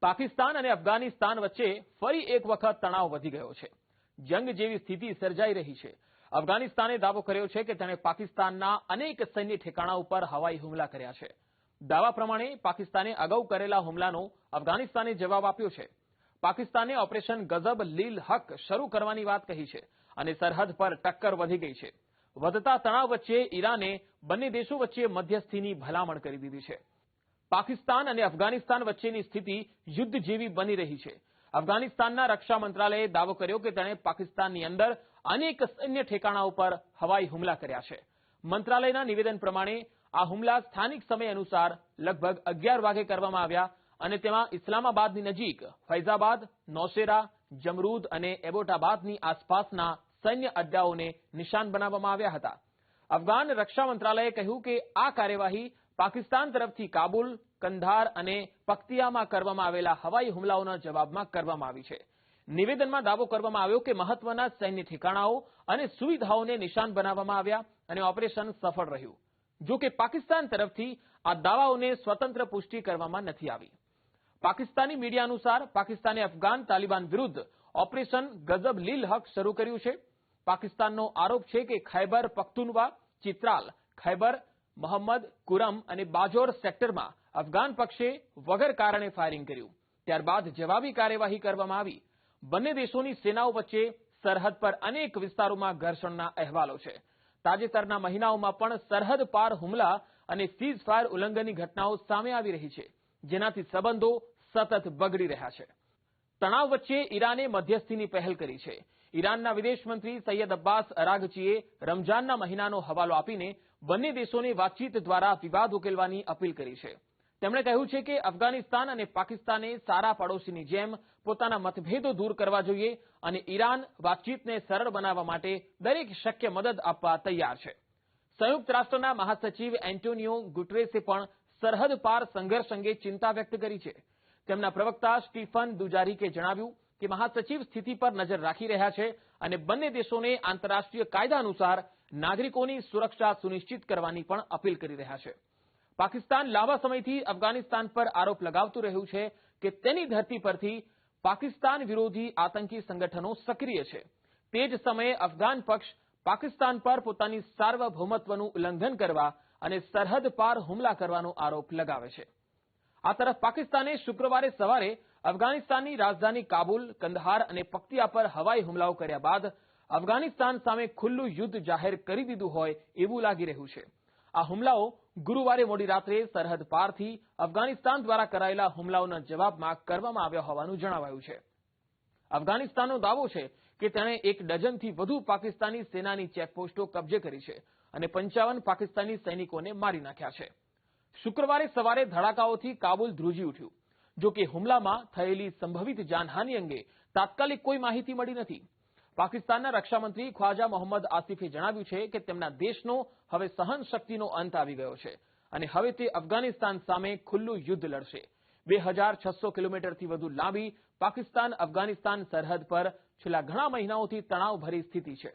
પાકિસ્તાન અને અફઘાનિસ્તાન વચ્ચે ફરી એક વખત તણાવ વધી ગયો છે. જંગ જેવી સ્થિતિ સર્જાઈ રહી છે. અફઘાનિસ્તાને દાવો કર્યો છે કે તેણે પાકિસ્તાનના અનેક સૈન્ય ઠેકાણા ઉપર હવાઈ હુમલા કર્યા છે. દાવા પ્રમાણે પાકિસ્તાને અગાઉ કરેલા હુમલાનો અફઘાનિસ્તાને જવાબ આપ્યો છે. પાકિસ્તાને ઓપરેશન ગઝબ લીલ હક શરૂ કરવાની વાત કહી છે અને સરહદ પર ટક્કર વધી ગઈ છે. વધતા તણાવ વચ્ચે ઈરાને બંને દેશો વચ્ચે મધ્યસ્થીની ભલામણ કરી દીધી છે. પાકિસ્તાન અને અફઘાનિસ્તાન વચ્ચેની સ્થિતિ યુદ્ધ જેવી બની રહી છે. અફઘાનિસ્તાનના રક્ષા મંત્રાલયે દાવો કર્યો કે તેણે પાકિસ્તાનની અંદર અનેક સૈન્ય ઠેકાણા ઉપર હવાઈ હુમલા કર્યા છે. મંત્રાલયના નિવેદન પ્રમાણે આ હુમલા સ્થાનિક સમય અનુસાર લગભગ 11 વાગે કરવામાં આવ્યા અને તેમાં ઇસ્લામાબાદની નજીક ફૈઝાબાદ, નૌશેરા, જમરૂદ અને એબોટાબાદની આસપાસના સૈન્ય અડ્ડાઓને નિશાન બનાવવામાં આવ્યા હતા. અફઘાન રક્ષા મંત્રાલયે કહ્યું કે આ કાર્યવાહી પાકિસ્તાન તરફથી કાબુલ, કંધાર અને પક્તિયામાં કરવામાં આવેલા હવાઈ હુમલાઓના જવાબમાં કરવામાં આવી છે. નિવેદનમાં દાવો કરવામાં આવ્યો કે મહત્વના સૈન્ય ઠેકાણાઓ અને સુવિધાઓને નિશાન બનાવવામાં આવ્યા અને ઓપરેશન સફળ રહ્યું. જો કે પાકિસ્તાન તરફથી આ દાવાઓને સ્વતંત્ર પુષ્ટિ કરવામાં નથી આવી. પાકિસ્તાની મીડિયા અનુસાર પાકિસ્તાને અફઘાન તાલિબાન વિરુદ્ધ ઓપરેશન ગઝબ લીલ હક શરૂ કર્યું છે. પાકિસ્તાનનો આરોપ છે કે ખૈબર પખ્તુનવા, ચિત્રાલ, ખૈબર, મોહમ્મદ કુરમ અને બાજોર સેક્ટરમાં અફઘાન પક્ષે વગર કારણે ફાયરિંગ કર્યું. ત્યારબાદ જવાબી કાર્યવાહી કરવામાં આવી. બંને દેશોની સેનાઓ વચ્ચે સરહદ પર અનેક વિસ્તારોમાં ઘર્ષણના અહેવાલો છે. તાજેતરના મહિનાઓમાં પણ સરહદ પાર હુમલા અને સીઝ ફાયર ઉલ્લંઘનની ઘટનાઓ સામે આવી રહી છે, જેનાથી સંબંધો સતત બગડી રહ્યા છે. તણાવ વચ્ચે ઈરાને મધ્યસ્થીની પહેલ કરી છે. ઈરાનના વિદેશ મંત્રી સૈયદ અબ્બાસ અરાઘચીએ રમજાનના મહિનાનો હવાલો આપીને બંને દેશોને વાતચીત દ્વારા વિવાદ ઉકેલવાની અપીલ કરી છે. તેમણે કહ્યું છે કે અફઘાનિસ્તાન અને પાકિસ્તાને સારા પડોશીની જેમ પોતાના મતભેદો દૂર કરવા જોઈએ અને ઈરાન વાતચીતને સરળ બનાવવા માટે દરેક શક્ય મદદ આપવા તૈયાર છે. સંયુક્ત રાષ્ટ્રના મહાસચિવ એન્ટોનિયો ગુટરેસે પણ સરહદ પાર સંઘર્ષ અંગે ચિંતા વ્યક્ત કરી છે. તેમના પ્રવક્તા સ્ટીફન દુજારિકે જણાવ્યું કે મહાસચિવ સ્થિતિ પર નજર રાખી રહ્યા છે અને બંને દેશોને આંતરરાષ્ટ્રીય કાયદા અનુસાર નાગરિકોની સુરક્ષા સુનિશ્ચિત કરવાની પણ અપીલ કરી રહ્યા છે. પાકિસ્તાન લાંબા સમયથી અફઘાનિસ્તાન પર આરોપ લગાવતું રહ્યું છે કે તેની ધરતી પરથી પાકિસ્તાન વિરોધી આતંકી સંગઠનો સક્રિય છે. તે જ સમયે અફઘાન પક્ષ પાકિસ્તાન પર પોતાની સાર્વભૌમત્વનું ઉલ્લંઘન કરવા અને સરહદ પાર હુમલા કરવાનો આરોપ લગાવે છે. આ તરફ પાકિસ્તાને શુક્રવારે સવારે અફઘાનિસ્તાનની રાજધાની કાબુલ, કંદહાર અને પક્તિયા પર હવાઈ હુમલાઓ કર્યા બાદ અફઘાનિસ્તાન સામે ખુલ્લું યુદ્ધ જાહેર કરી દીધું હોય એવું લાગી રહ્યું છે. આ હુમલાઓ ગુરુવારે મોડી રાત્રે સરહદ પારથી અફઘાનિસ્તાન દ્વારા કરાયેલા હુમલાઓના જવાબમાં કરવામાં આવ્યા હોવાનું જણાવાયું છે. અફઘાનિસ્તાનનો દાવો છે કે તેણે 1 ડઝનથી વધુ પાકિસ્તાની સેનાની ચેકપોસ્ટો કબજે કરી છે અને 55 પાકિસ્તાની સૈનિકોને મારી નાખ્યા છે. શુક્રવારે સવારે ધડાકાઓથી કાબુલ ધ્રુજી ઉઠ્યું. જો કે હુમલામાં થયેલી સંભવિત જાનહાનિ અંગે તાત્કાલિક કોઈ માહિતી મળી નથી. પાકિસ્તાનના રક્ષામંત્રી ખ્વાજા મોહમ્મદ આસિફે જણાવ્યું છે કે તેમના દેશનો હવે સહન શક્તિનો અંત આવી ગયો છે અને હવે તે અફઘાનિસ્તાન સામે ખુલ્લું યુદ્ધ લડશે. 2600 કિલોમીટરથી વધુ લાંબી પાકિસ્તાન અફઘાનિસ્તાન સરહદ પર છેલ્લા ઘણા મહિનાઓથી તણાવભરી સ્થિતિ છે.